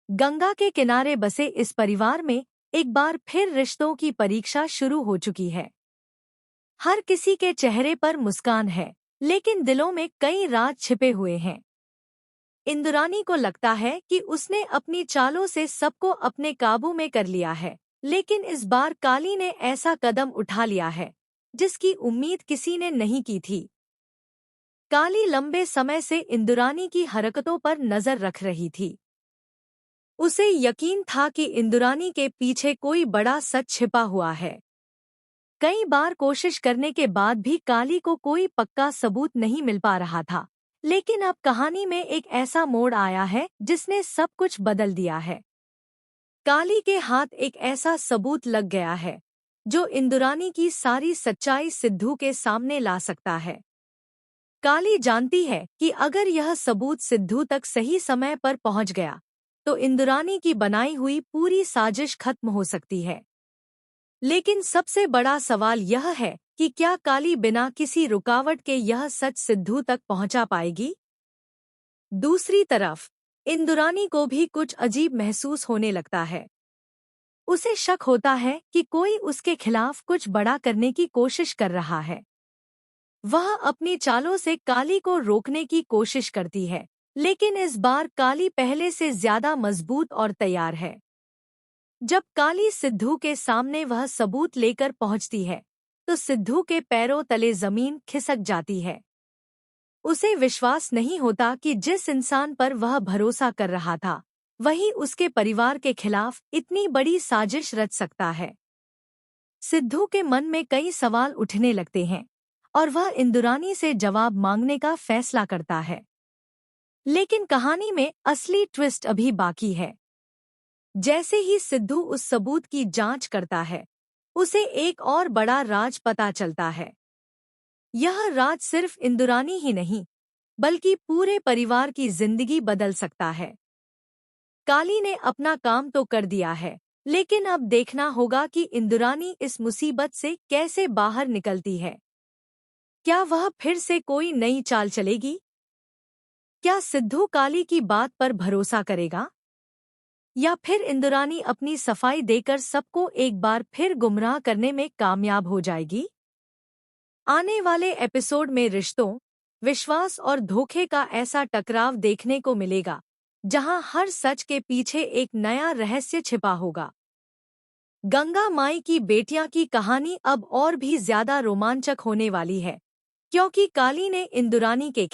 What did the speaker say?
गंगा के किनारे बसे इस परिवार में एक बार फिर रिश्तों की परीक्षा शुरू हो चुकी है। हर किसी के चेहरे पर मुस्कान है, लेकिन दिलों में कई राज छिपे हुए हैं। इंद्रानी को लगता है कि उसने अपनी चालों से सबको अपने काबू में कर लिया है, लेकिन इस बार काली ने ऐसा कदम उठा लिया है जिसकी उम्मीद किसी ने नहीं की थी। काली लंबे समय से इंद्रानी की हरकतों पर नजर रख रही थी। उसे यकीन था कि इंद्रानी के पीछे कोई बड़ा सच छिपा हुआ है। कई बार कोशिश करने के बाद भी काली को कोई पक्का सबूत नहीं मिल पा रहा था, लेकिन अब कहानी में एक ऐसा मोड़ आया है जिसने सब कुछ बदल दिया है। काली के हाथ एक ऐसा सबूत लग गया है जो इंद्रानी की सारी सच्चाई सिद्धू के सामने ला सकता है। काली जानती है कि अगर यह सबूत सिद्धू तक सही समय पर पहुंच गया तो इंद्रानी की बनाई हुई पूरी साजिश खत्म हो सकती है। लेकिन सबसे बड़ा सवाल यह है कि क्या काली बिना किसी रुकावट के यह सच सिद्धू तक पहुंचा पाएगी? दूसरी तरफ इंद्रानी को भी कुछ अजीब महसूस होने लगता है। उसे शक होता है कि कोई उसके खिलाफ कुछ बड़ा करने की कोशिश कर रहा है। वह अपनी चालों से काली को रोकने की कोशिश करती है, लेकिन इस बार काली पहले से ज्यादा मजबूत और तैयार है। जब काली सिद्धू के सामने वह सबूत लेकर पहुंचती है तो सिद्धू के पैरों तले जमीन खिसक जाती है। उसे विश्वास नहीं होता कि जिस इंसान पर वह भरोसा कर रहा था वही उसके परिवार के खिलाफ इतनी बड़ी साजिश रच सकता है। सिद्धू के मन में कई सवाल उठने लगते हैं और वह इंद्रानी से जवाब मांगने का फैसला करता है। लेकिन कहानी में असली ट्विस्ट अभी बाकी है। जैसे ही सिद्धू उस सबूत की जांच करता है, उसे एक और बड़ा राज पता चलता है। यह राज सिर्फ इंद्रानी ही नहीं, बल्कि पूरे परिवार की जिंदगी बदल सकता है। काली ने अपना काम तो कर दिया है, लेकिन अब देखना होगा कि इंद्रानी इस मुसीबत से कैसे बाहर निकलती है। क्या वह फिर से कोई नई चाल चलेगी? क्या सिद्धू काली की बात पर भरोसा करेगा? या फिर इंद्रानी अपनी सफाई देकर सबको एक बार फिर गुमराह करने में कामयाब हो जाएगी? आने वाले एपिसोड में रिश्तों, विश्वास और धोखे का ऐसा टकराव देखने को मिलेगा, जहां हर सच के पीछे एक नया रहस्य छिपा होगा। गंगा माई की बेटियां की कहानी अब और भी ज्यादा रोमांचक होने वाली है, क्योंकि काली ने इंद्रानी के